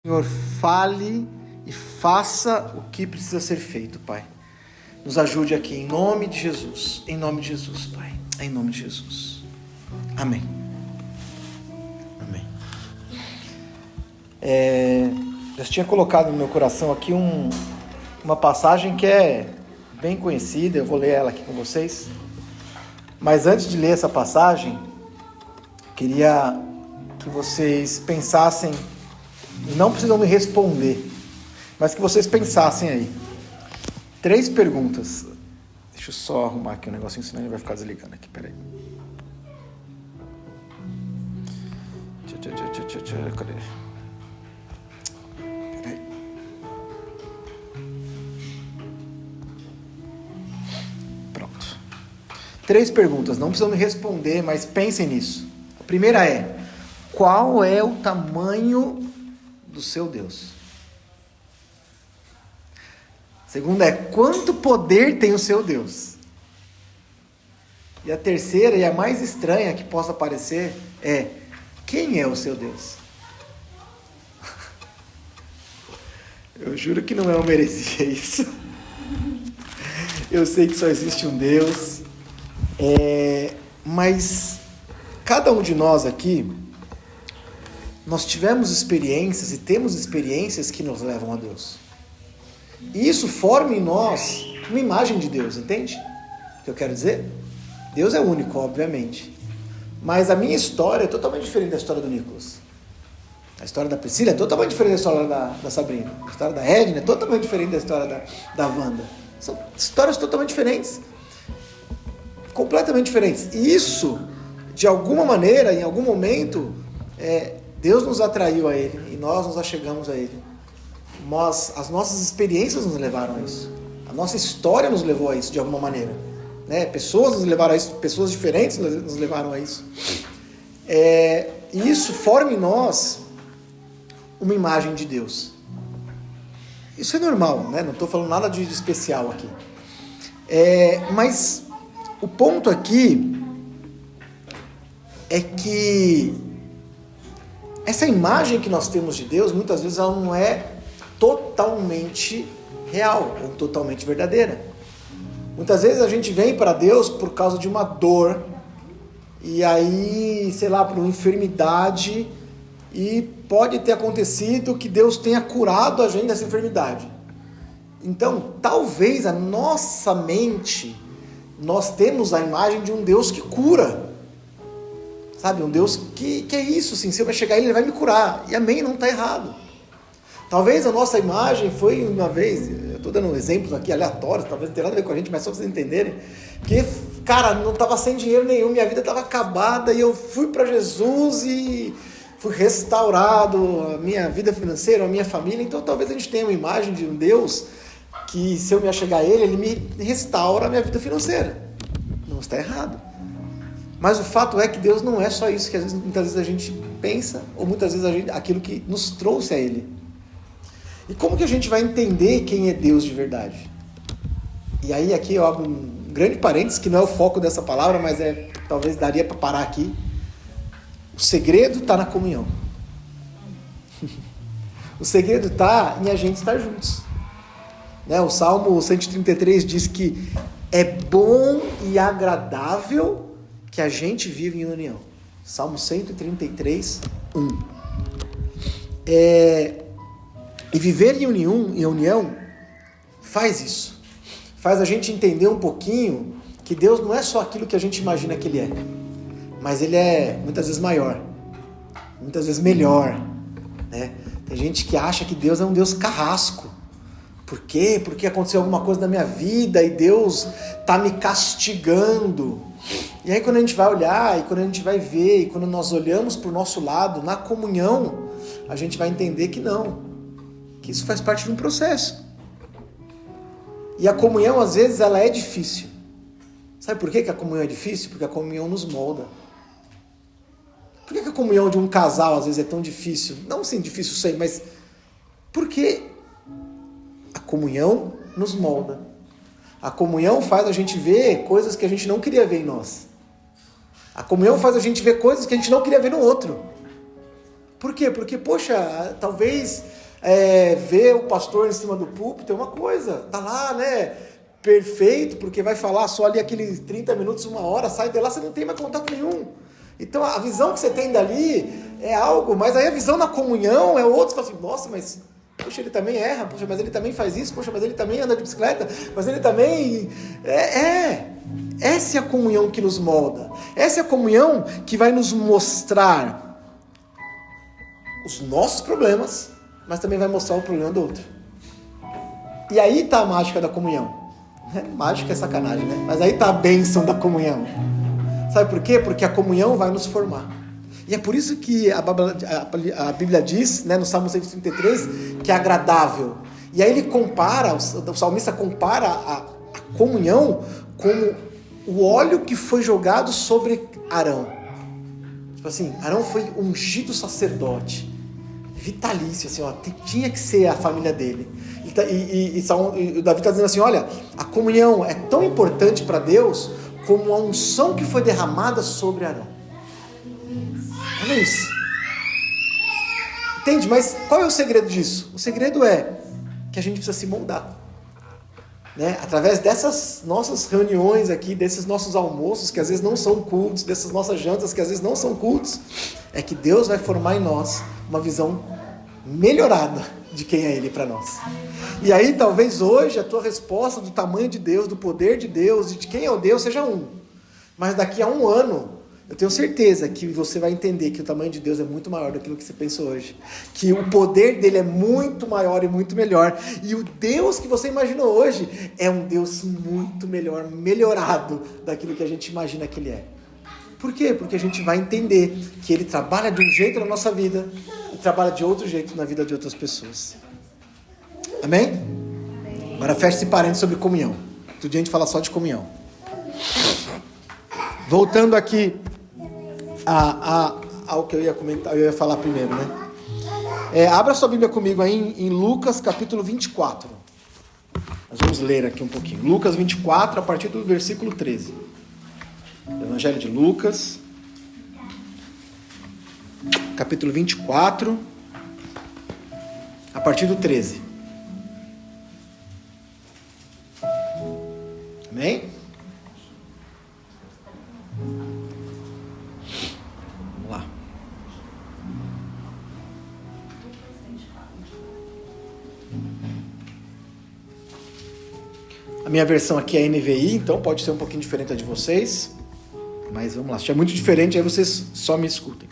Senhor, fale e faça o que precisa ser feito, Pai. Nos ajude aqui, em nome de Jesus. Em nome de Jesus, Pai. Em nome de Jesus. Amém. Amém. Eu tinha colocado no meu coração aqui uma passagem que é bem conhecida. Eu vou ler ela aqui com vocês. Mas antes de ler essa passagem, queria que vocês pensassem. Não precisam me responder, mas que vocês pensassem aí. 3 perguntas. Deixa eu só arrumar aqui um negocinho, senão ele vai ficar desligando aqui. Peraí. Cadê? Peraí. Pronto. 3 perguntas. Não precisam me responder, mas pensem nisso. A primeira é: qual é o tamanho do seu Deus? Segunda é: quanto poder tem o seu Deus? E a terceira, e a mais estranha que possa parecer, é: quem é o seu Deus? Eu juro que não merecia isso. Eu sei que só existe um Deus, mas cada um de nós aqui, nós tivemos experiências e temos experiências que nos levam a Deus. E isso forma em nós uma imagem de Deus, entende? O que eu quero dizer? Deus é único, obviamente. Mas a minha história é totalmente diferente da história do Nicolas. A história da Priscila é totalmente diferente da história da Sabrina. A história da Edna é totalmente diferente da história da Wanda. São histórias totalmente diferentes. Completamente diferentes. E isso, de alguma maneira, em algum momento, Deus nos atraiu a Ele e nós nos achegamos a Ele. As nossas experiências nos levaram a isso. A nossa história nos levou a isso de alguma maneira. Pessoas nos levaram a isso, pessoas diferentes nos levaram a isso. E isso forma em nós uma imagem de Deus. Isso é normal, né? Não estou falando nada de especial aqui. Mas o ponto aqui é que essa imagem que nós temos de Deus, muitas vezes ela não é totalmente real ou totalmente verdadeira. Muitas vezes a gente vem para Deus por causa de uma dor, e aí, sei lá, por uma enfermidade, e pode ter acontecido que Deus tenha curado a gente dessa enfermidade. Então, talvez a nossa mente, nós temos a imagem de um Deus que cura. Sabe, um Deus que é isso, assim, se eu vai chegar a Ele, Ele vai me curar. E amém, não está errado. Talvez a nossa imagem foi uma vez, eu estou dando exemplos aqui aleatórios, talvez não tenha nada a ver com a gente, mas só para vocês entenderem, que, cara, não estava sem dinheiro nenhum, minha vida estava acabada, e eu fui para Jesus e fui restaurado, a minha vida financeira, a minha família. Então talvez a gente tenha uma imagem de um Deus que, se eu me achegar a Ele, Ele me restaura a minha vida financeira. Não está errado. Mas o fato é que Deus não é só isso que muitas vezes a gente pensa, ou muitas vezes aquilo que nos trouxe a Ele. E como que a gente vai entender quem é Deus de verdade? E aí aqui eu abro um grande parênteses, que não é o foco dessa palavra, mas talvez daria para parar aqui. O segredo está na comunhão. O segredo está em a gente estar juntos. O Salmo 133 diz que é bom e agradável que a gente vive em união. Salmo 133, 1. E viver em união faz isso. Faz a gente entender um pouquinho que Deus não é só aquilo que a gente imagina que Ele é. Mas Ele é muitas vezes maior. Muitas vezes melhor. Né? Tem gente que acha que Deus é um Deus carrasco. Por quê? Porque aconteceu alguma coisa na minha vida e Deus está me castigando. E aí quando a gente vai olhar, e quando a gente vai ver, e quando nós olhamos para o nosso lado, na comunhão, a gente vai entender que não. Que isso faz parte de um processo. E a comunhão, às vezes, ela é difícil. Sabe por que a comunhão é difícil? Porque a comunhão nos molda. Por que a comunhão de um casal, às vezes, é tão difícil? Não assim, difícil sei, mas porque a comunhão nos molda. A comunhão faz a gente ver coisas que a gente não queria ver em nós. A comunhão faz a gente ver coisas que a gente não queria ver no outro. Por quê? Porque, poxa, talvez ver o pastor em cima do púlpito é uma coisa, tá lá, né, perfeito, porque vai falar só ali aqueles 30 minutos, 1 hora, sai de lá, você não tem mais contato nenhum. Então a visão que você tem dali é algo, mas aí a visão na comunhão é outro, você fala assim, nossa, mas poxa, ele também erra, poxa, mas ele também faz isso, poxa, mas ele também anda de bicicleta, mas ele também... Essa é a comunhão que nos molda, essa é a comunhão que vai nos mostrar os nossos problemas, mas também vai mostrar o problema do outro. E aí está a mágica da comunhão. Mágica é sacanagem, né? Mas aí está a bênção da comunhão. Sabe por quê? Porque a comunhão vai nos formar. E é por isso que a Bíblia diz, né, no Salmo 133, que é agradável. E aí ele compara, o salmista compara a comunhão como o óleo que foi jogado sobre Arão. Tipo assim, Arão foi ungido sacerdote. Vitalício, assim, ó, tinha que ser a família dele. E o Davi está dizendo assim, olha, a comunhão é tão importante para Deus como a unção que foi derramada sobre Arão. Olha isso. Entende? Mas qual é o segredo disso? O segredo é que a gente precisa se moldar. Né? Através dessas nossas reuniões aqui, desses nossos almoços, que às vezes não são cultos, dessas nossas jantas, que às vezes não são cultos, é que Deus vai formar em nós uma visão melhorada de quem é Ele para nós. E aí talvez hoje a tua resposta do tamanho de Deus, do poder de Deus, de quem é o Deus, seja um. Mas daqui a 1 ano, eu tenho certeza que você vai entender que o tamanho de Deus é muito maior do que você pensou hoje. Que o poder dele é muito maior e muito melhor. E o Deus que você imaginou hoje é um Deus muito melhor, melhorado daquilo que a gente imagina que ele é. Por quê? Porque a gente vai entender que ele trabalha de um jeito na nossa vida e trabalha de outro jeito na vida de outras pessoas. Amém? Agora fecha esse parênteses sobre comunhão. Outro dia a gente fala só de comunhão. Voltando aqui ao que eu ia comentar, eu ia falar primeiro, né? Abra sua Bíblia comigo aí em Lucas capítulo 24. Nós vamos ler aqui um pouquinho. Lucas 24, a partir do versículo 13. Evangelho de Lucas, capítulo 24, a partir do 13. Amém? Vamos lá. A minha versão aqui é NVI, então pode ser um pouquinho diferente da de vocês. Mas vamos lá, se é muito diferente, aí vocês só me escutem.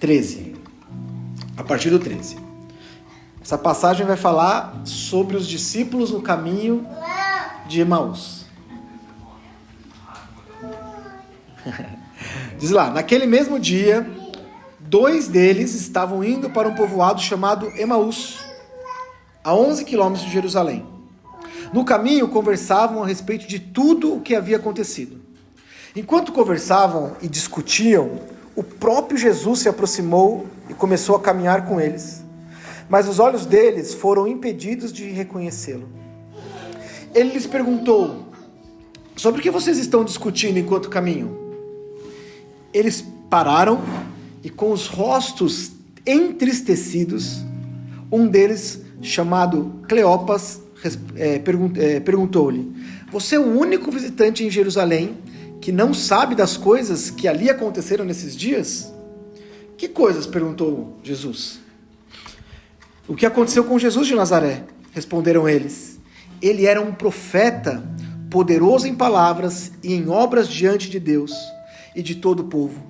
13. A partir do 13. Essa passagem vai falar sobre os discípulos no caminho de Emaús. Diz lá, naquele mesmo dia, 2 deles estavam indo para um povoado chamado Emaús, a 11 quilômetros de Jerusalém. No caminho, conversavam a respeito de tudo o que havia acontecido. Enquanto conversavam e discutiam, o próprio Jesus se aproximou e começou a caminhar com eles. Mas os olhos deles foram impedidos de reconhecê-lo. Ele lhes perguntou, sobre o que vocês estão discutindo enquanto caminham? Eles pararam e com os rostos entristecidos, um deles, chamado Cleopas, perguntou-lhe, você é o único visitante em Jerusalém que não sabe das coisas que ali aconteceram nesses dias? Que coisas? Perguntou Jesus. O que aconteceu com Jesus de Nazaré? Responderam eles. Ele era um profeta, poderoso em palavras e em obras diante de Deus e de todo o povo.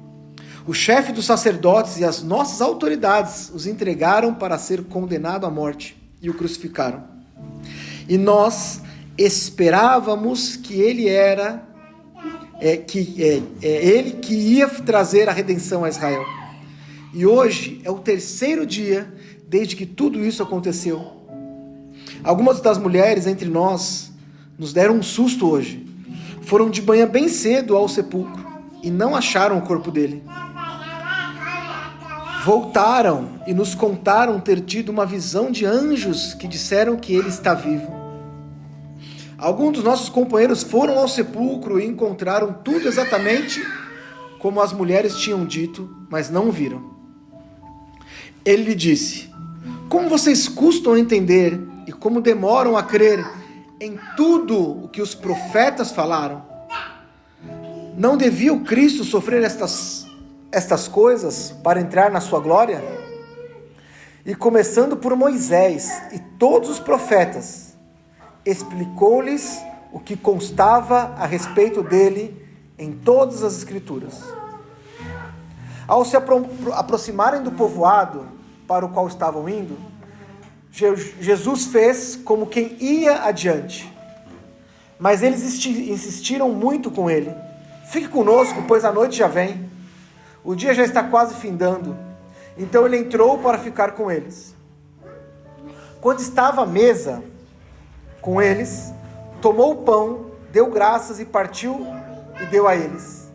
O chefe dos sacerdotes e as nossas autoridades os entregaram para ser condenado à morte e o crucificaram. E nós esperávamos que ele era ele que ia trazer a redenção a Israel. E hoje é o 3º dia desde que tudo isso aconteceu. Algumas das mulheres entre nós nos deram um susto hoje. Foram de manhã bem cedo ao sepulcro e não acharam o corpo dele. Voltaram e nos contaram ter tido uma visão de anjos que disseram que ele está vivo. Alguns dos nossos companheiros foram ao sepulcro e encontraram tudo exatamente como as mulheres tinham dito, mas não o viram. ele lhe disse: como vocês custam a entender e como demoram a crer em tudo o que os profetas falaram? Não devia o Cristo sofrer estas coisas para entrar na sua glória? E começando por Moisés e todos os profetas, explicou-lhes o que constava a respeito dele em todas as Escrituras. Ao se aproximarem do povoado para o qual estavam indo, Jesus fez como quem ia adiante. Mas eles insistiram muito com ele: fique conosco, pois a noite já vem. O dia já está quase findando. Então ele entrou para ficar com eles. Quando estava à mesa com eles, tomou o pão, deu graças e partiu e deu a eles.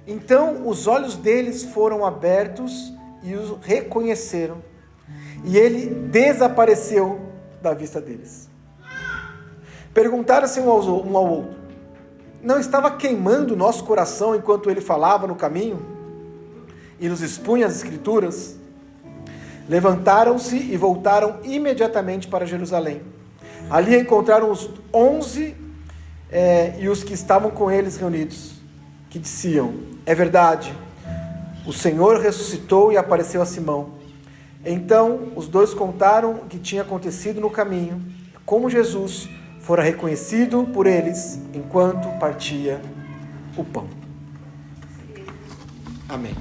Então os olhos deles foram abertos e os reconheceram. E ele desapareceu da vista deles. Perguntaram-se um ao outro: não estava queimando o nosso coração enquanto ele falava no caminho e nos expunha as Escrituras? Levantaram-se e voltaram imediatamente para Jerusalém. Ali encontraram os 11 e os que estavam com eles reunidos, que diziam: é verdade, o Senhor ressuscitou e apareceu a Simão. Então os dois contaram o que tinha acontecido no caminho, como Jesus fora reconhecido por eles enquanto partia o pão. Amém.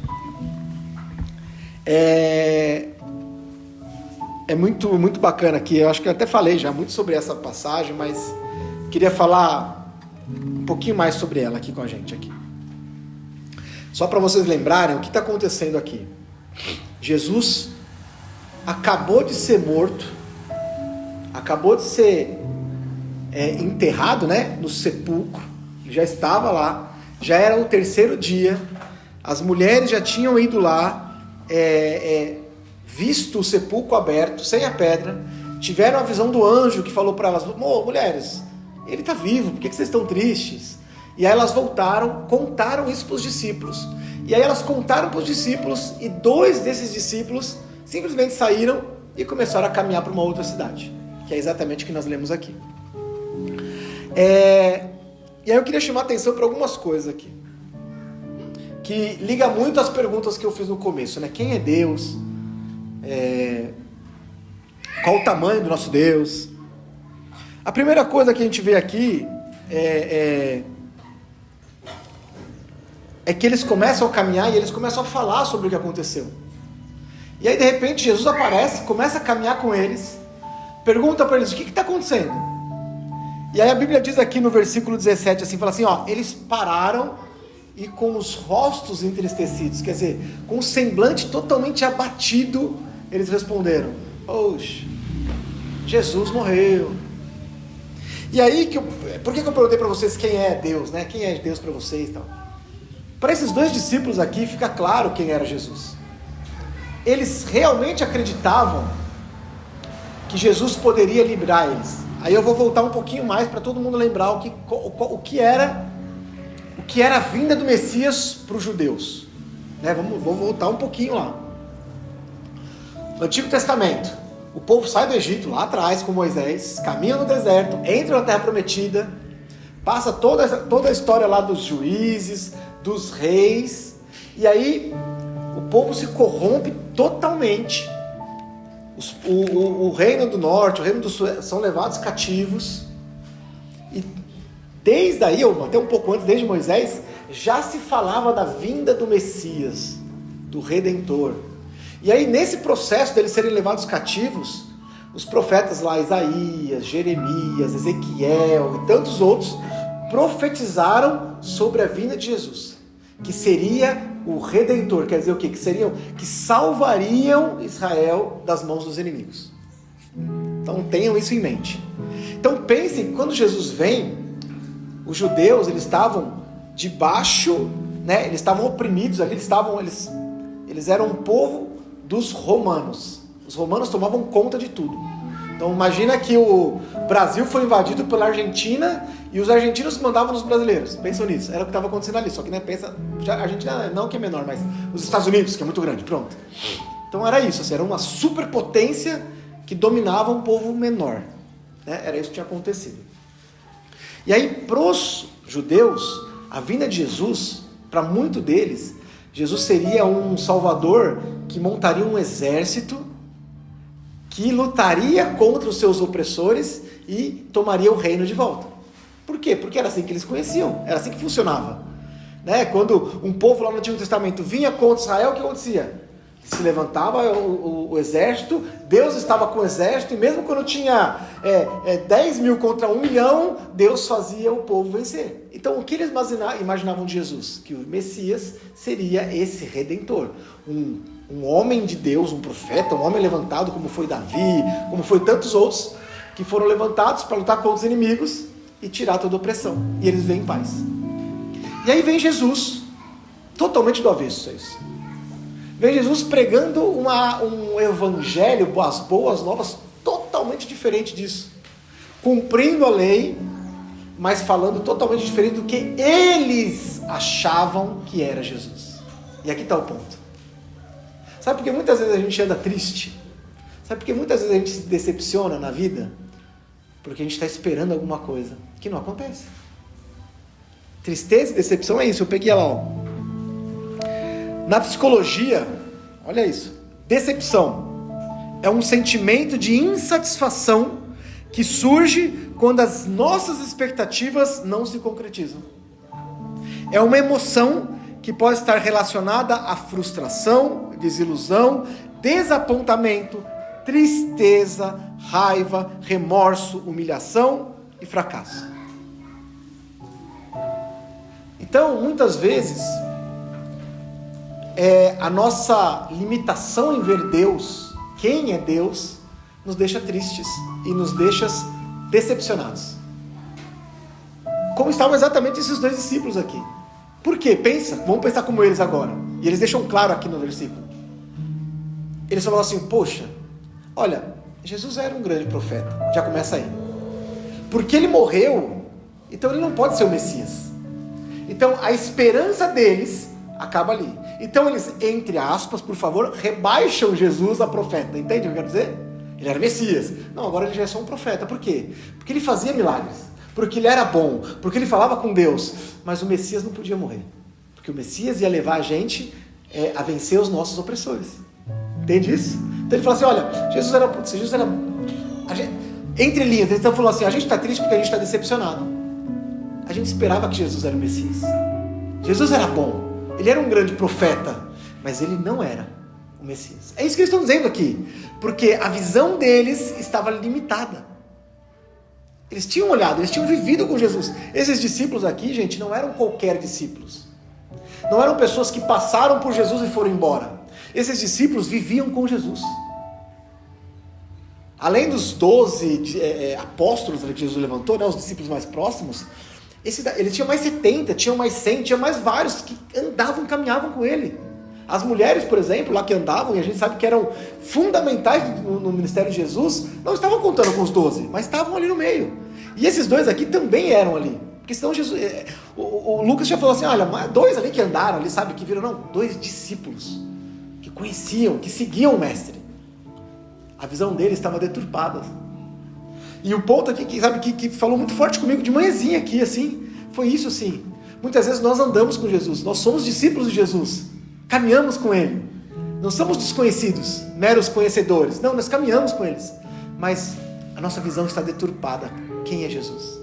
É muito bacana aqui. Eu acho que eu até falei já muito sobre essa passagem, mas queria falar um pouquinho mais sobre ela aqui com a gente aqui. Só para vocês lembrarem o que está acontecendo aqui. Jesus acabou de ser morto, acabou de ser enterrado, né, no sepulcro. Ele já estava lá, já era o terceiro dia. As mulheres já tinham ido lá, visto o sepulcro aberto, sem a pedra, tiveram a visão do anjo que falou para elas: mulheres, ele está vivo, por que vocês estão tristes? E aí elas voltaram, contaram isso para os discípulos. E aí elas contaram para os discípulos, e 2 desses discípulos simplesmente saíram e começaram a caminhar para uma outra cidade, que é exatamente o que nós lemos aqui. E aí eu queria chamar a atenção para algumas coisas aqui, que liga muito às perguntas que eu fiz no começo, né? Quem é Deus? Qual o tamanho do nosso Deus? A primeira coisa que a gente vê aqui é que eles começam a caminhar e eles começam a falar sobre o que aconteceu. E aí de repente Jesus aparece, começa a caminhar com eles, pergunta para eles: o que está acontecendo? E aí a Bíblia diz aqui no versículo 17 assim, fala assim, eles pararam e com os rostos entristecidos, quer dizer, com o semblante totalmente abatido, eles responderam: poxa, Jesus morreu. E aí, por que eu perguntei para vocês quem é Deus, né? Quem é Deus para vocês e tal? Para esses 2 discípulos aqui fica claro quem era Jesus. Eles realmente acreditavam que Jesus poderia livrar eles. Aí eu vou voltar um pouquinho mais para todo mundo lembrar o que era a vinda do Messias para os judeus, né? Vou voltar um pouquinho lá. No Antigo Testamento, o povo sai do Egito lá atrás com Moisés, caminha no deserto, entra na Terra Prometida, passa toda a história lá dos juízes, dos reis, e aí o povo se corrompe totalmente. O reino do norte, o reino do sul são levados cativos, e desde aí, ou até um pouco antes, desde Moisés, já se falava da vinda do Messias, do Redentor. E aí nesse processo deles serem levados cativos, os profetas lá, Isaías, Jeremias, Ezequiel e tantos outros, profetizaram sobre a vinda de Jesus, que seria o Redentor, quer dizer o quê? Que salvariam Israel das mãos dos inimigos. Então tenham isso em mente. Então pensem que quando Jesus vem, os judeus, eles estavam debaixo, né? Eles estavam oprimidos ali, eles eram um povo dos romanos. Os romanos tomavam conta de tudo. Então imagina que o Brasil foi invadido pela Argentina e os argentinos mandavam nos brasileiros. Pensam nisso, era o que estava acontecendo ali. Só que, né, pensa, a Argentina não que é menor, mas os Estados Unidos, que é muito grande, pronto. Então era isso, assim, era uma superpotência que dominava um povo menor. Né? Era isso que tinha acontecido. E aí, para os judeus, a vinda de Jesus, para muitos deles, Jesus seria um salvador que montaria um exército, que lutaria contra os seus opressores e tomaria o reino de volta. Por quê? Porque era assim que eles conheciam, era assim que funcionava. Né? Quando um povo lá no Antigo Testamento vinha contra Israel, o que acontecia? Se levantava o exército, Deus estava com o exército, e mesmo quando tinha 10 mil contra 1 milhão, Deus fazia o povo vencer. Então o que eles imaginavam de Jesus? Que o Messias seria esse Redentor, um homem de Deus, um profeta, um homem levantado, como foi Davi, como foi tantos outros, que foram levantados para lutar contra os inimigos e tirar toda a opressão. E eles vêm em paz. E aí vem Jesus, totalmente do avesso a isso. Vem Jesus pregando um evangelho, as boas novas, totalmente diferente disso. Cumprindo a lei, mas falando totalmente diferente do que eles achavam que era Jesus. E aqui está o ponto. Sabe por que muitas vezes a gente anda triste? Sabe por que muitas vezes a gente se decepciona na vida? Porque a gente está esperando alguma coisa que não acontece. Tristeza e decepção é isso. Eu peguei lá, ó. Na psicologia, olha isso. Decepção é um sentimento de insatisfação que surge quando as nossas expectativas não se concretizam. É uma emoção que pode estar relacionada à frustração, desilusão, desapontamento, tristeza, raiva, remorso, humilhação e fracasso. Então, muitas vezes, a nossa limitação em ver Deus, quem é Deus, nos deixa tristes e nos deixa decepcionados. Como estavam exatamente esses dois discípulos aqui. Por quê? Vamos pensar como eles agora. E eles deixam claro aqui no versículo. Eles falam assim, poxa, olha, Jesus era um grande profeta. Já começa aí. Porque ele morreu, então ele não pode ser o Messias. Então a esperança deles acaba ali. Então eles, entre aspas, por favor, rebaixam Jesus a profeta. Entende o que eu quero dizer? Ele era Messias. Não, agora ele já é só um profeta. Por quê? Porque ele fazia milagres. Porque ele era bom. Porque ele falava com Deus. Mas o Messias não podia morrer. Porque o Messias ia levar a gente a vencer os nossos opressores. Entende isso? Então ele fala assim, olha, Jesus era entre linhas, eles estão falando assim, a gente está triste porque a gente está decepcionado. A gente esperava que Jesus era o Messias. Jesus era bom. Ele era um grande profeta, mas ele não era o Messias. É isso que eles estão dizendo aqui, porque a visão deles estava limitada. Eles tinham olhado, eles tinham vivido com Jesus. Esses discípulos aqui, gente, não eram qualquer discípulos. Não eram pessoas que passaram por Jesus e foram embora. Esses discípulos viviam com Jesus. Além dos 12 apóstolos que Jesus levantou, né, os discípulos mais próximos, ele tinha mais 70, tinha mais 100, tinha mais vários que andavam, caminhavam com ele. As mulheres, por exemplo, lá que andavam, e a gente sabe que eram fundamentais no ministério de Jesus, não estavam contando com os 12, mas estavam ali no meio. E esses dois aqui também eram ali. Porque senão Jesus... O Lucas já falou assim, olha, 2 ali que andaram ali, sabe, que viram, não, 2 discípulos, que conheciam, que seguiam o mestre. A visão deles estava deturpada. E o ponto aqui, que falou muito forte comigo de manhãzinha aqui, assim, foi isso, assim. Muitas vezes nós andamos com Jesus, nós somos discípulos de Jesus, caminhamos com Ele. Não somos desconhecidos, meros conhecedores. Não, nós caminhamos com eles. Mas a nossa visão está deturpada. Quem é Jesus?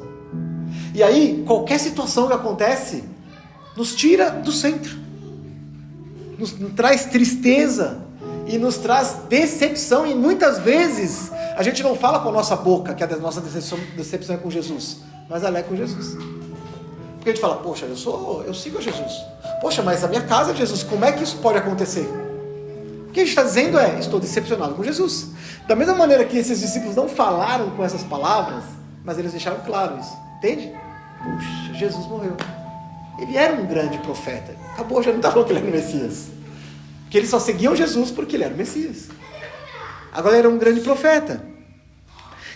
E aí, qualquer situação que acontece, nos tira do centro. Nos traz tristeza e nos traz decepção. E muitas vezes a gente não fala com a nossa boca que a nossa decepção é com Jesus, mas ela é com Jesus. Porque a gente fala, poxa, eu sigo a Jesus. Poxa, mas a minha casa é Jesus, como é que isso pode acontecer? O que a gente está dizendo é, estou decepcionado com Jesus. Da mesma maneira que esses discípulos não falaram com essas palavras, mas eles deixaram claro isso. Entende? Puxa, Jesus morreu. Ele era um grande profeta. Acabou, já não está falando que ele era o Messias. Porque eles só seguiam Jesus porque ele era o Messias. Agora ele era um grande profeta.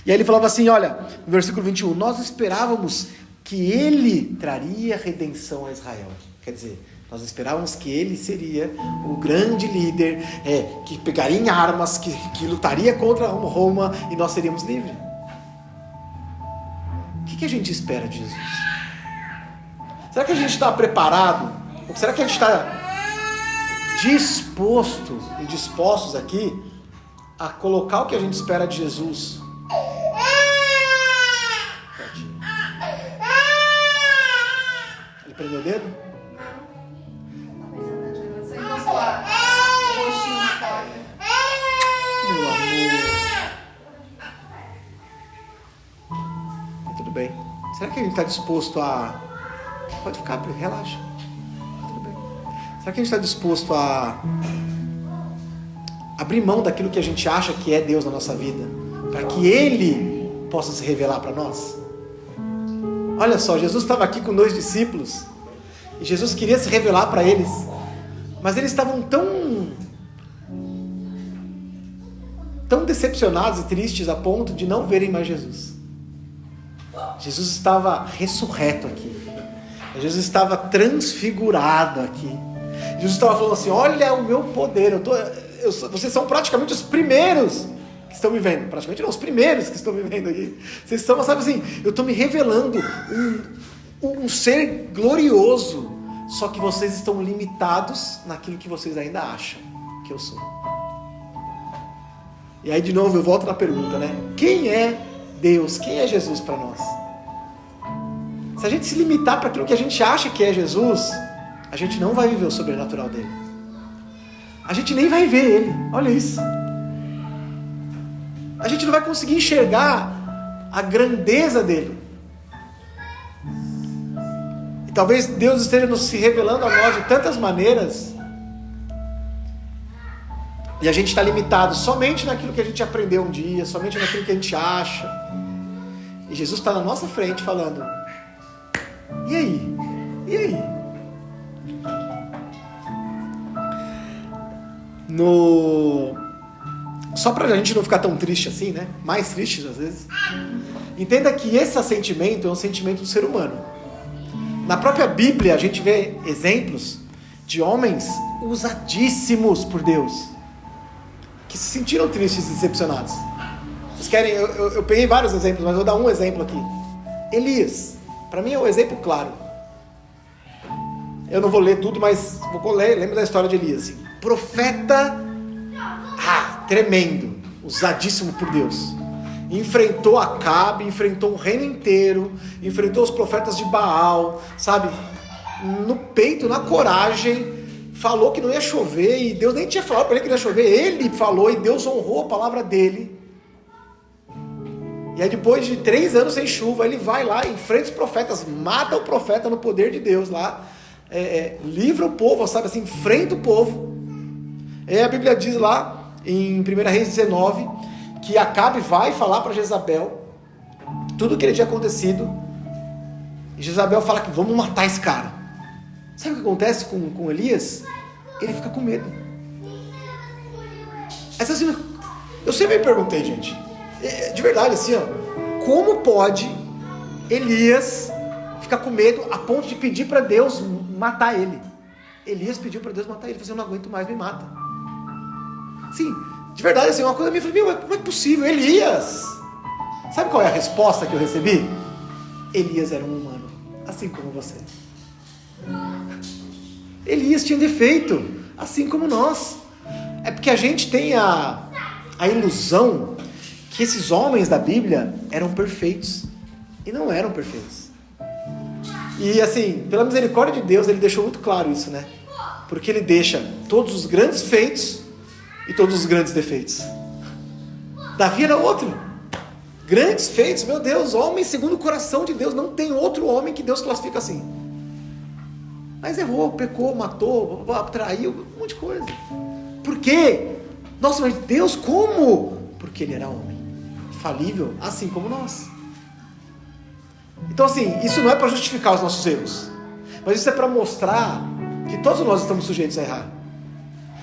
E aí ele falava assim, olha, no versículo 21, nós esperávamos que ele traria redenção a Israel. Quer dizer, Nós esperávamos que ele seria o grande líder, que pegaria em armas, que lutaria contra Roma e nós seríamos livres. O que a gente espera de Jesus? Será que a gente está preparado? Ou será que a gente está disposto e dispostos aqui a colocar o que a gente espera de Jesus? Ele prendeu o dedo? Meu amor. Tudo bem. Será que a gente está disposto a... Pode ficar, relaxa. Tudo bem. Será que a gente está disposto a abrir mão daquilo que a gente acha que é Deus na nossa vida, para que Ele possa se revelar para nós? Olha só, Jesus estava aqui com 2 discípulos e Jesus queria se revelar para eles, mas eles estavam tão decepcionados e tristes a ponto de não verem mais Jesus. Jesus estava ressurreto aqui. Jesus estava transfigurado aqui. Jesus estava falando assim: olha o meu poder, vocês são praticamente os primeiros que estão me vendo. Praticamente não, os primeiros que estão me vendo aqui. Vocês estão, sabe assim, eu estou me revelando um ser glorioso, só que vocês estão limitados naquilo que vocês ainda acham que eu sou. E aí de novo eu volto na pergunta, né? Quem é Deus? Quem é Jesus para nós? Se a gente se limitar para aquilo que a gente acha que é Jesus, a gente não vai viver o sobrenatural dele. A gente nem vai ver ele. Olha isso. A gente não vai conseguir enxergar a grandeza dele. E talvez Deus esteja nos se revelando a nós de tantas maneiras, e a gente está limitado somente naquilo que a gente aprendeu um dia, somente naquilo que a gente acha. E Jesus está na nossa frente falando: e aí? E aí? Só para a gente não ficar tão triste assim, né? Mais triste às vezes. Entenda que esse sentimento é um sentimento do ser humano. Na própria Bíblia a gente vê exemplos de homens usadíssimos por Deus, que se sentiram tristes e decepcionados. Vocês querem? Eu peguei vários exemplos, mas vou dar um exemplo aqui. Elias, para mim é um exemplo claro. Eu não vou ler tudo, mas vou ler. Lembra da história de Elias? Assim, profeta, tremendo, usadíssimo por Deus. Enfrentou Acabe, enfrentou o reino inteiro, enfrentou os profetas de Baal, sabe? No peito, na coragem. Falou que não ia chover, e Deus nem tinha falado para ele que não ia chover. Ele falou, e Deus honrou a palavra dele. E aí depois de 3 anos sem chuva, ele vai lá, enfrenta os profetas, mata o profeta no poder de Deus lá, livra o povo, sabe assim, enfrenta o povo. E a Bíblia diz lá, em 1 Reis 19, que Acabe vai falar para Jezabel tudo o que ele tinha acontecido, e Jezabel fala que vamos matar esse cara. Sabe o que acontece com Elias? Ele fica com medo. Assim, eu sempre me perguntei, gente, de verdade, assim, ó, como pode Elias ficar com medo a ponto de pedir para Deus matar ele? Elias pediu para Deus matar ele. Ele falou assim: eu não aguento mais, me mata. Sim, de verdade, assim, uma coisa me falei: meu, como é possível? Elias! Sabe qual é a resposta que eu recebi? Elias era um humano, assim como você. Elias tinha defeito, assim como nós. É porque a gente tem a ilusão que esses homens da Bíblia eram perfeitos, e não eram perfeitos. E assim, pela misericórdia de Deus, ele deixou muito claro isso, né? Porque ele deixa todos os grandes feitos e todos os grandes defeitos. Davi era outro. Grandes feitos, meu Deus, homem segundo o coração de Deus. Não tem outro homem que Deus classifica assim. Mas errou, pecou, matou, traiu, um monte de coisa. Por quê? Nossa, mas Deus como? Porque ele era homem, falível, assim como nós. Então assim, isso não é para justificar os nossos erros, mas isso é para mostrar que todos nós estamos sujeitos a errar.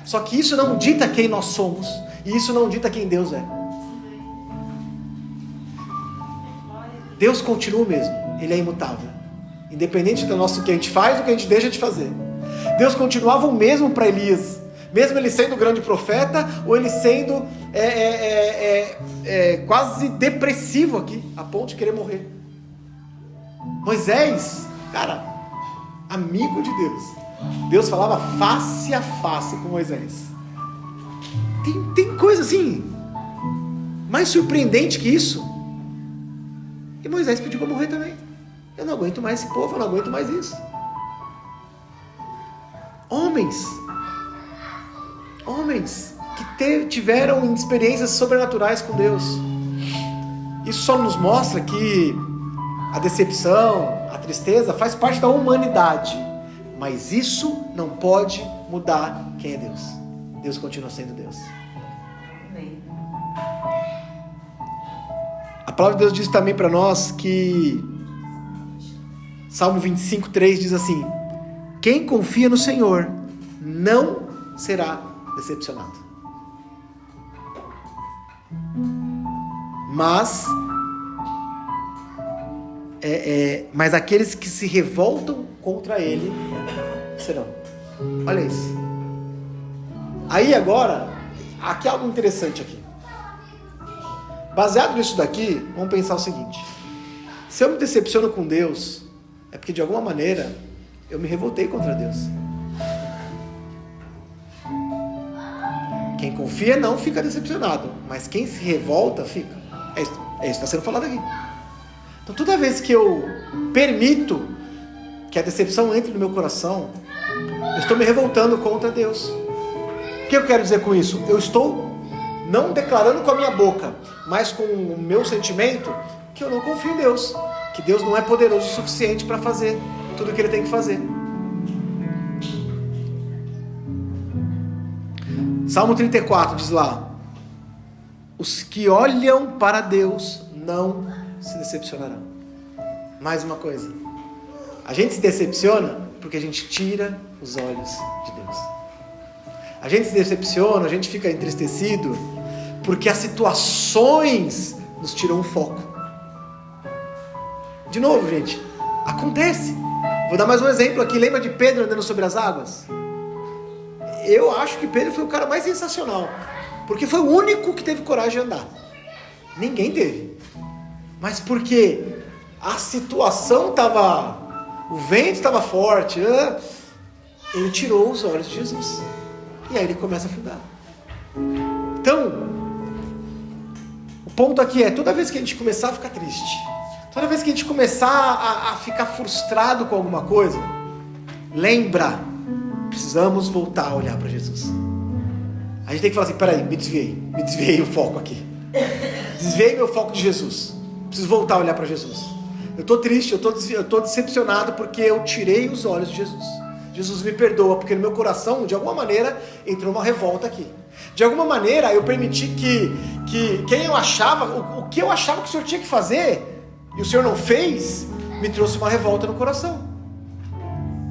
Só que isso não dita quem nós somos, e isso não dita quem Deus é. Deus continua o mesmo, ele é imutável. Independente do que a gente faz, do que a gente deixa de fazer. Deus continuava o mesmo para Elias, mesmo ele sendo grande profeta, ou ele sendo quase depressivo aqui, a ponto de querer morrer. Moisés, cara, amigo de Deus. Deus falava face a face com Moisés. Tem coisa assim, mais surpreendente que isso. E Moisés pediu para morrer também. Eu não aguento mais esse povo, eu não aguento mais isso. Homens que tiveram experiências sobrenaturais com Deus. Isso só nos mostra que a decepção, a tristeza faz parte da humanidade, mas isso não pode mudar quem é Deus. Deus continua sendo Deus. Amém. A palavra de Deus diz também para nós que Salmo 25:3 diz assim: quem confia no Senhor não será decepcionado. Mas aqueles que se revoltam contra ele serão. Olha isso. Aí agora, aqui é algo interessante aqui. Baseado nisso daqui, vamos pensar o seguinte: se eu me decepciono com Deus, é porque de alguma maneira eu me revoltei contra Deus. Quem confia não fica decepcionado, mas quem se revolta fica. É isso que está sendo falado aqui. Então toda vez que eu permito que a decepção entre no meu coração, eu estou me revoltando contra Deus. O que eu quero dizer com isso? Eu estou não declarando com a minha boca, mas com o meu sentimento, que eu não confio em Deus, que Deus não é poderoso o suficiente para fazer tudo o que Ele tem que fazer. Salmo 34 diz lá: os que olham para Deus não se decepcionarão. Mais uma coisa, a gente se decepciona porque a gente tira os olhos de Deus. A gente se decepciona, a gente fica entristecido porque as situações nos tiram o foco. De novo, gente, acontece. Vou dar mais um exemplo aqui. Lembra de Pedro andando sobre as águas? Eu acho que Pedro foi o cara mais sensacional, porque foi o único que teve coragem de andar. Ninguém teve. Mas porque a situação estava, o vento estava forte, ele tirou os olhos de Jesus. E aí ele começa a afundar. Então, o ponto aqui é, toda vez que a gente começar a ficar triste, toda vez que a gente começar a ficar frustrado com alguma coisa, lembra, precisamos voltar a olhar para Jesus. A gente tem que falar assim: peraí, me desviei o foco aqui. Desviei meu foco de Jesus. Preciso voltar a olhar para Jesus. Eu estou triste, eu estou decepcionado porque eu tirei os olhos de Jesus. Jesus me perdoa, porque no meu coração, de alguma maneira, entrou uma revolta aqui. De alguma maneira, eu permiti que quem eu achava, o que eu achava que o Senhor tinha que fazer, e o Senhor não fez, me trouxe uma revolta no coração.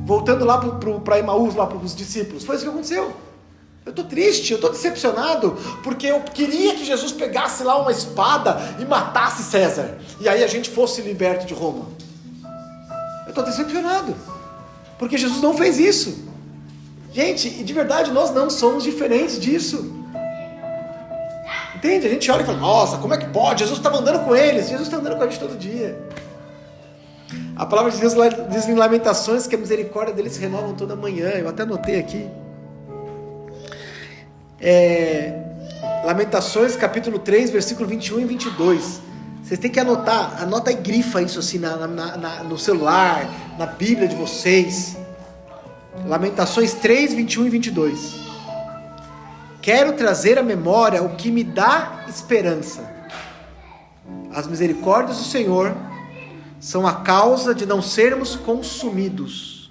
Voltando lá para Emaús, lá para os discípulos, foi isso que aconteceu. Eu estou triste, eu estou decepcionado, porque eu queria que Jesus pegasse lá uma espada e matasse César, e aí a gente fosse liberto de Roma. Eu estou decepcionado, porque Jesus não fez isso. Gente, e de verdade nós não somos diferentes disso. Entende? A gente olha e fala: nossa, como é que pode? Jesus estava andando com eles. Jesus está andando com a gente todo dia. A palavra de Deus diz em Lamentações que a misericórdia deles se renova toda manhã. Eu até anotei aqui. Lamentações capítulo 3, versículo 21 e 22. Vocês têm que anotar, anota e grifa isso assim no celular, na Bíblia de vocês. Lamentações 3, 21 e 22. Quero trazer à memória o que me dá esperança. As misericórdias do Senhor são a causa de não sermos consumidos,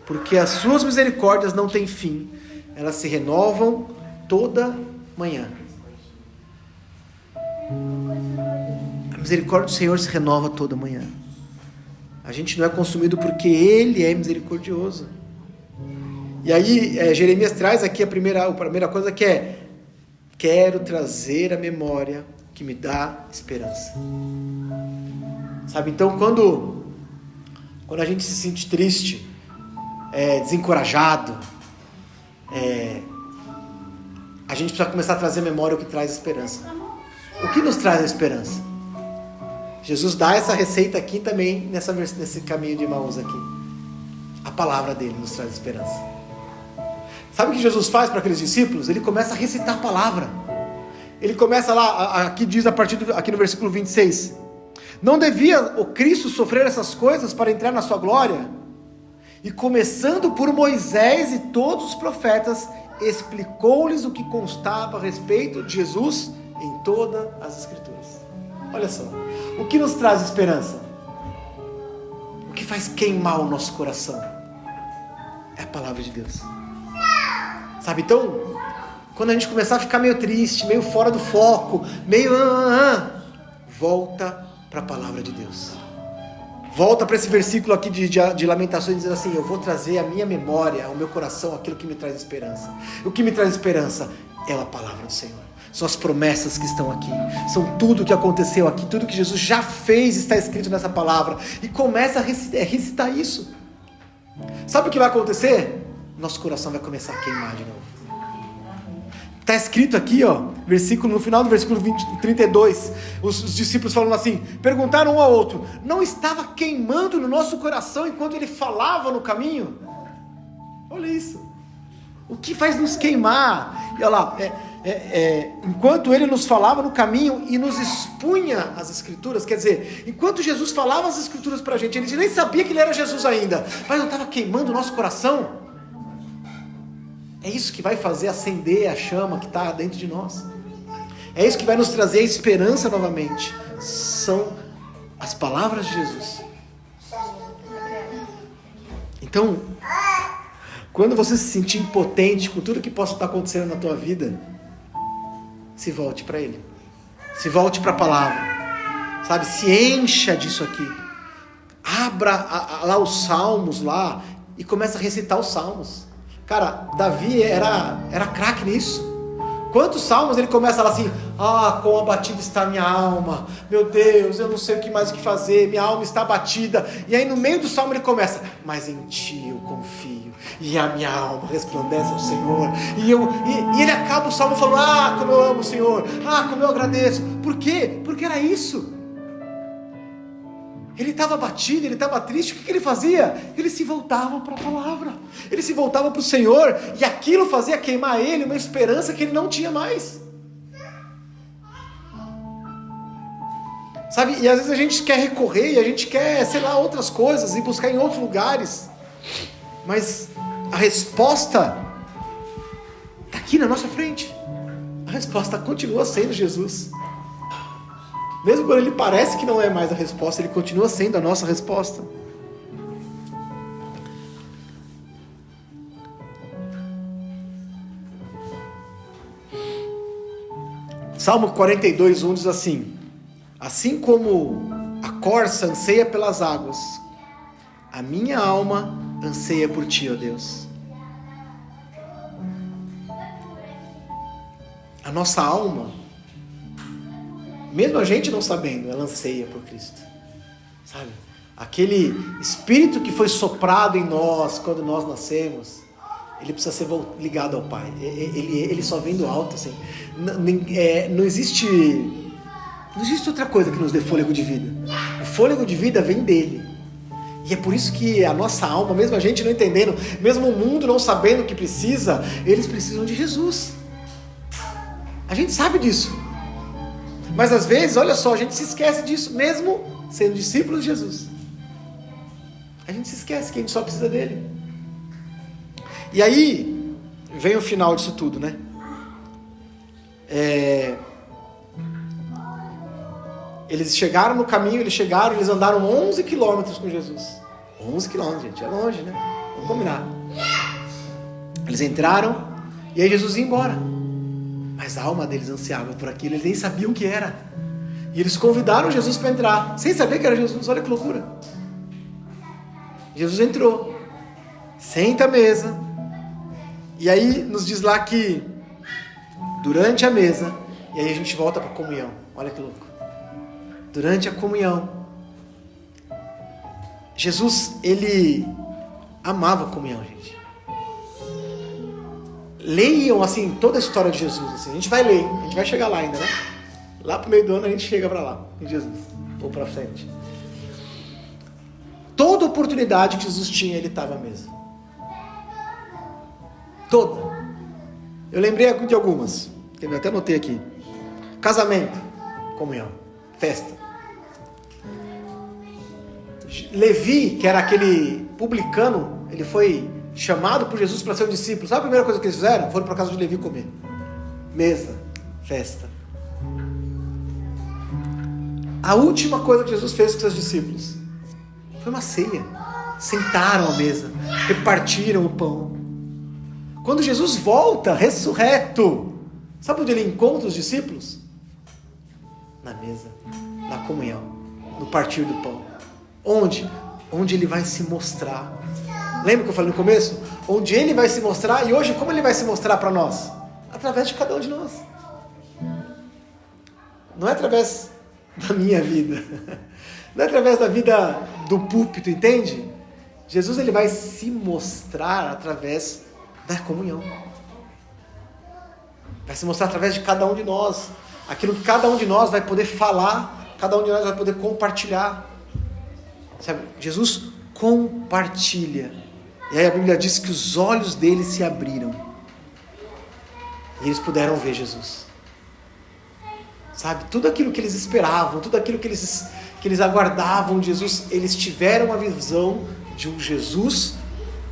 porque as suas misericórdias não têm fim, elas se renovam toda manhã. A misericórdia do Senhor se renova toda manhã. A gente não é consumido porque Ele é misericordioso. E aí Jeremias traz aqui a primeira coisa, que é: quero trazer à memória que me dá esperança. Sabe, então quando a gente se sente triste, desencorajado, a gente precisa começar a trazer à memória o que traz esperança. O que nos traz a esperança? Jesus dá essa receita aqui também, nesse caminho de Emaús aqui. A palavra dele nos traz esperança. Sabe o que Jesus faz para aqueles discípulos? Ele começa a recitar a palavra. Ele começa lá, aqui diz aqui no versículo 26. Não devia o Cristo sofrer essas coisas para entrar na sua glória? E começando por Moisés e todos os profetas, explicou-lhes o que constava a respeito de Jesus em todas as Escrituras. Olha só, o que nos traz esperança? O que faz queimar o nosso coração? É a palavra de Deus. Sabe, então, quando a gente começar a ficar meio triste, meio fora do foco, meio... volta para a palavra de Deus. Volta para esse versículo aqui de Lamentações, dizendo assim: eu vou trazer à minha memória, ao meu coração, aquilo que me traz esperança. O que me traz esperança é a palavra do Senhor. São as promessas que estão aqui. São tudo que aconteceu aqui. Tudo que Jesus já fez está escrito nessa palavra. E começa a recitar isso. Sabe o que vai acontecer? Nosso coração vai começar a queimar de novo. Está escrito aqui, ó, no final do versículo 32, os discípulos falando assim, perguntaram um ao outro: não estava queimando no nosso coração enquanto ele falava no caminho? Olha isso. O que faz nos queimar? E olha lá, enquanto ele nos falava no caminho e nos expunha as Escrituras, quer dizer, enquanto Jesus falava as Escrituras para a gente nem sabia que ele era Jesus ainda, mas não estava queimando o nosso coração? É isso que vai fazer acender a chama que está dentro de nós. É isso que vai nos trazer a esperança novamente. São as palavras de Jesus. Então, quando você se sentir impotente com tudo que possa estar acontecendo na tua vida, se volte para Ele. Se volte para a palavra. Sabe? Se encha disso aqui. Abra lá os salmos lá e comece a recitar os salmos. Cara, Davi era craque nisso. Quantos salmos ele começa lá assim: quão abatida está minha alma, meu Deus, eu não sei o que mais fazer, minha alma está abatida. E aí no meio do salmo ele começa: mas em ti eu confio, e a minha alma resplandece ao Senhor. E ele acaba o salmo falando: como eu amo o Senhor, como eu agradeço. Por quê? Porque era isso. Ele estava abatido, ele estava triste. O que ele fazia? Ele se voltava para a palavra. Ele se voltava para o Senhor. E aquilo fazia queimar ele uma esperança que ele não tinha mais. Sabe? E às vezes a gente quer recorrer, e a gente quer, outras coisas, e buscar em outros lugares. Mas a resposta está aqui na nossa frente. A resposta continua sendo Jesus. Mesmo quando ele parece que não é mais a resposta, ele continua sendo a nossa resposta. Salmo 42:1 diz assim: assim como a corça anseia pelas águas, a minha alma anseia por ti, ó Deus. A nossa alma, mesmo a gente não sabendo, ela anseia por Cristo, sabe? Aquele Espírito que foi soprado em nós quando nós nascemos, ele precisa ser ligado ao Pai. Ele só vem do alto, assim. Não existe outra coisa que nos dê fôlego de vida. O fôlego de vida vem dele. E é por isso que a nossa alma, mesmo a gente não entendendo, mesmo o mundo não sabendo o que precisa, eles precisam de Jesus. A gente sabe disso. Mas às vezes, olha só, a gente se esquece disso, mesmo sendo discípulos de Jesus. A gente se esquece que a gente só precisa dele. E aí, vem o final disso tudo, né? Eles chegaram no caminho, eles andaram 11 quilômetros com Jesus. 11 quilômetros, gente, é longe, né? Vamos combinar. Eles entraram, e aí Jesus ia embora. Mas a alma deles ansiava por aquilo, eles nem sabiam o que era. E eles convidaram Jesus para entrar, sem saber que era Jesus. Olha que loucura. Jesus entrou, senta à mesa, e aí nos diz lá que durante a mesa, e aí a gente volta para a comunhão. Olha que louco. Durante a comunhão, Jesus, ele amava a comunhão, gente. Leiam, assim, toda a história de Jesus. Assim. A gente vai ler, a gente vai chegar lá ainda, né? Lá pro meio do ano a gente chega para lá, em Jesus, ou para frente. Toda oportunidade que Jesus tinha, ele estava à mesa. Toda. Eu lembrei de algumas, que eu até anotei aqui. Casamento, comunhão, festa. Levi, que era aquele publicano, ele foi chamado por Jesus para ser um discípulo. Sabe a primeira coisa que eles fizeram? Foram para a casa de Levi comer. Mesa, festa. A última coisa que Jesus fez com seus discípulos foi uma ceia. Sentaram à mesa, repartiram o pão. Quando Jesus volta, ressurreto, sabe onde ele encontra os discípulos? Na mesa, na comunhão, no partir do pão. Onde? Onde ele vai se mostrar. Lembra que eu falei no começo? Onde ele vai se mostrar, e hoje como ele vai se mostrar para nós? Através de cada um de nós. Não é através da minha vida, não é através da vida do púlpito, entende? Jesus, ele vai se mostrar através da comunhão. Vai se mostrar através de cada um de nós. Aquilo que cada um de nós vai poder falar, cada um de nós vai poder compartilhar. Sabe? Jesus compartilha. E aí a Bíblia diz que os olhos deles se abriram. E eles puderam ver Jesus. Sabe? Tudo aquilo que eles esperavam, tudo aquilo que eles aguardavam de Jesus, eles tiveram uma visão de um Jesus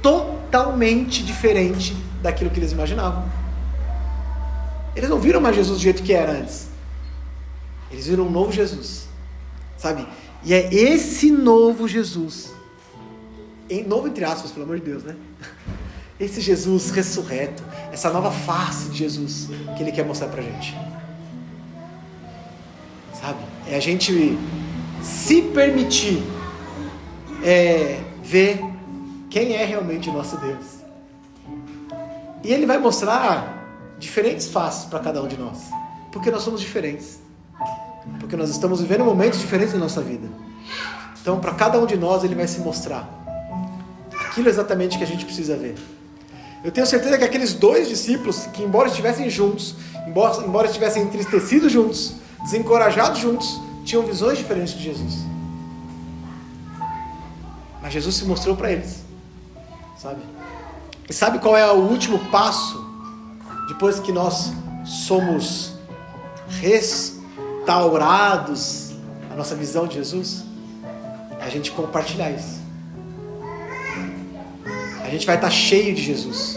totalmente diferente daquilo que eles imaginavam. Eles não viram mais Jesus do jeito que era antes. Eles viram um novo Jesus. Sabe? E é esse novo Jesus, novo entre aspas, pelo amor de Deus, né? Esse Jesus ressurreto, essa nova face de Jesus que ele quer mostrar pra gente. Sabe? É a gente se permitir ver quem é realmente o nosso Deus. E ele vai mostrar diferentes faces para cada um de nós. Porque nós somos diferentes. Porque nós estamos vivendo momentos diferentes da nossa vida. Então, para cada um de nós, ele vai se mostrar aquilo exatamente que a gente precisa ver. Eu tenho certeza que aqueles dois discípulos, que embora estivessem juntos, embora estivessem entristecidos juntos, desencorajados juntos, tinham visões diferentes de Jesus. Mas Jesus se mostrou para eles, sabe? E sabe qual é o último passo depois que nós somos restaurados a nossa visão de Jesus? É a gente compartilhar isso. A gente vai estar cheio de Jesus.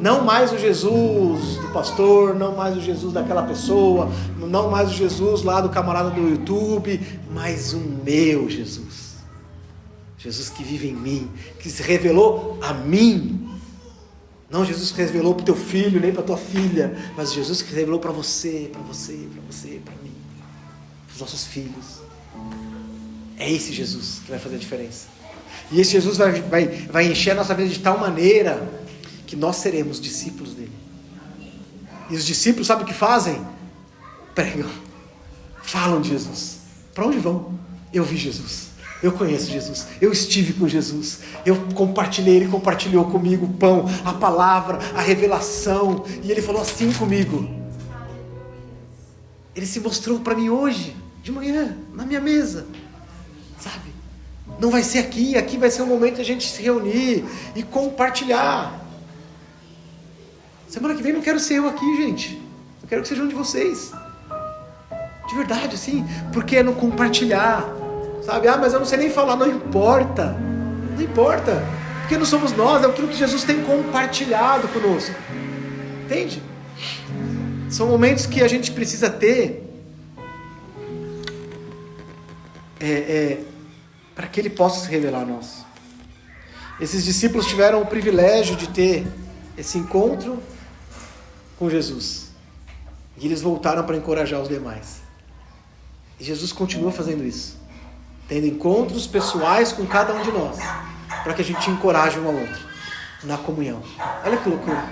Não mais o Jesus do pastor, não mais o Jesus daquela pessoa, não mais o Jesus lá do camarada do YouTube, mas o meu Jesus. Jesus que vive em mim, que se revelou a mim. Não Jesus que revelou para o teu filho, nem para a tua filha, mas Jesus que revelou para você, para você, para você, para mim, para os nossos filhos. É esse Jesus que vai fazer a diferença. E esse Jesus vai encher a nossa vida de tal maneira que nós seremos discípulos dele. E os discípulos, sabe o que fazem? Pregam, falam de Jesus. Para onde vão? Eu vi Jesus, eu conheço Jesus, eu estive com Jesus, eu compartilhei, ele compartilhou comigo o pão, a palavra, a revelação, e ele falou assim comigo. Ele se mostrou para mim hoje, de manhã, na minha mesa, sabe? Não vai ser aqui vai ser um momento de a gente se reunir e compartilhar. Semana que vem não quero ser eu aqui, gente. Eu quero que seja um de vocês. De verdade, assim. Porque é no compartilhar. Sabe? Mas eu não sei nem falar. Não importa. Não importa. Porque não somos nós. É aquilo que Jesus tem compartilhado conosco. Entende? São momentos que a gente precisa ter para que ele possa se revelar a nós. Esses discípulos tiveram o privilégio de ter esse encontro com Jesus. E eles voltaram para encorajar os demais. E Jesus continua fazendo isso. Tendo encontros pessoais com cada um de nós. Para que a gente encoraje um ao outro. Na comunhão. Olha que loucura.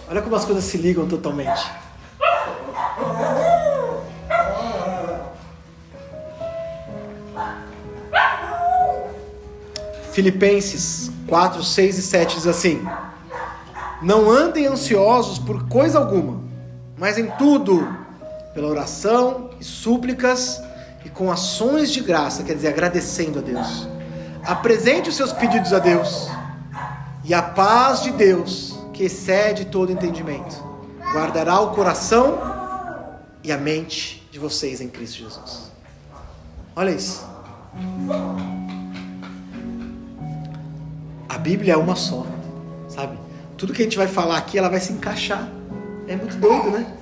Olha como as coisas se ligam totalmente. Filipenses 4, 6 e 7 diz assim: não andem ansiosos por coisa alguma, mas em tudo, pela oração e súplicas e com ações de graça, quer dizer, agradecendo a Deus, apresente os seus pedidos a Deus, e a paz de Deus, que excede todo entendimento, guardará o coração e a mente de vocês em Cristo Jesus. Olha isso. A Bíblia é uma só, sabe? Tudo que a gente vai falar aqui, ela vai se encaixar. É muito doido, né?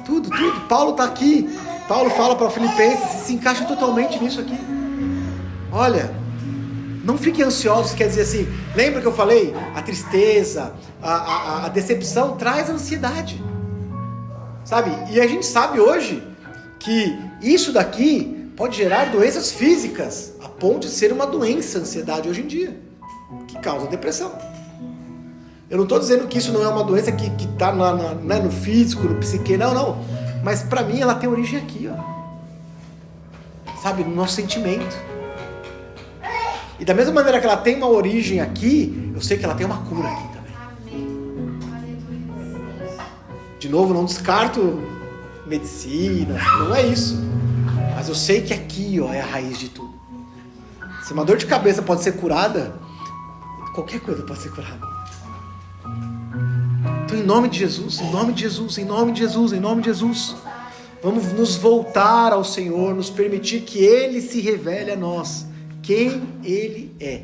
Tudo. Paulo está aqui. Paulo fala para Filipenses, se encaixa totalmente nisso aqui. Olha, não fiquem ansiosos, quer dizer assim, lembra que eu falei? A tristeza, a decepção traz ansiedade, sabe? E a gente sabe hoje que isso daqui pode gerar doenças físicas, a ponto de ser uma doença, a ansiedade hoje em dia, que causa depressão. Eu não estou dizendo que isso não é uma doença que está no físico, no psique, não. Mas para mim ela tem origem aqui, ó. Sabe, no nosso sentimento. E da mesma maneira que ela tem uma origem aqui, eu sei que ela tem uma cura aqui também. De novo, não descarto medicina, não é isso. Mas eu sei que aqui, ó, é a raiz de tudo. Se uma dor de cabeça pode ser curada, qualquer coisa pode ser curada. Então, em nome de Jesus, em nome de Jesus, em nome de Jesus, em nome de Jesus, vamos nos voltar ao Senhor, nos permitir que Ele se revele a nós, quem Ele é,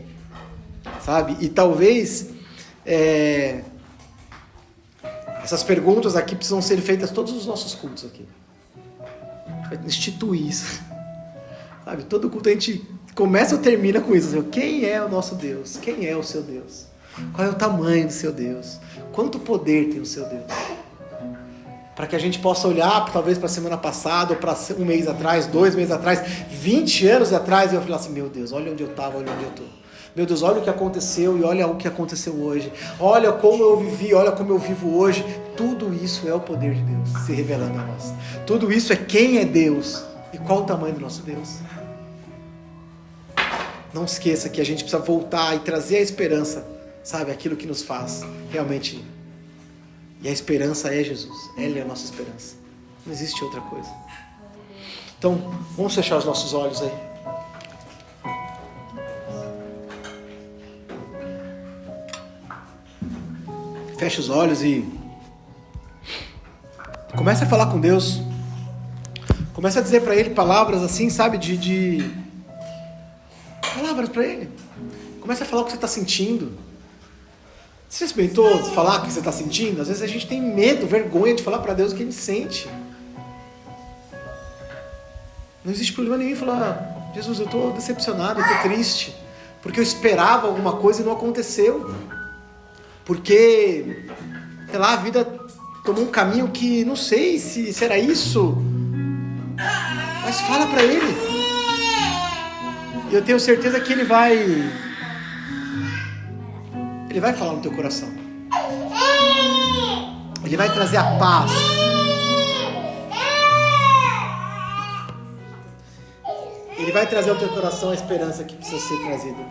sabe? E talvez essas perguntas aqui precisam ser feitas todos os nossos cultos aqui. A gente vai instituir isso, sabe? Todo culto a gente começa ou termina com isso, assim, quem é o nosso Deus? Quem é o seu Deus? Qual é o tamanho do seu Deus? Quanto poder tem o seu Deus? Para que a gente possa olhar, talvez para a semana passada, ou para um mês atrás, 2 meses atrás, 20 anos atrás, e eu falar assim, meu Deus, olha onde eu estava, olha onde eu estou. Meu Deus, olha o que aconteceu e olha o que aconteceu hoje. Olha como eu vivi, olha como eu vivo hoje. Tudo isso é o poder de Deus se revelando a nós. Tudo isso é quem é Deus e qual o tamanho do nosso Deus. Não esqueça que a gente precisa voltar e trazer a esperança, sabe? Aquilo que nos faz realmente. E a esperança é Jesus. Ele é a nossa esperança. Não existe outra coisa. Então, vamos fechar os nossos olhos aí. Feche os olhos e comece a falar com Deus. Comece a dizer para Ele palavras assim, sabe? Palavras para Ele. Comece a falar o que você está sentindo. Você já experimentou falar o que você está sentindo? Às vezes a gente tem medo, vergonha de falar para Deus o que a gente sente. Não existe problema nenhum em falar, Jesus, eu estou decepcionado, eu estou triste, porque eu esperava alguma coisa e não aconteceu. Porque, sei lá, a vida tomou um caminho que não sei se era isso. Mas fala para Ele. E eu tenho certeza que Ele vai falar no teu coração. Ele vai trazer a paz. Ele vai trazer ao teu coração a esperança que precisa ser trazida.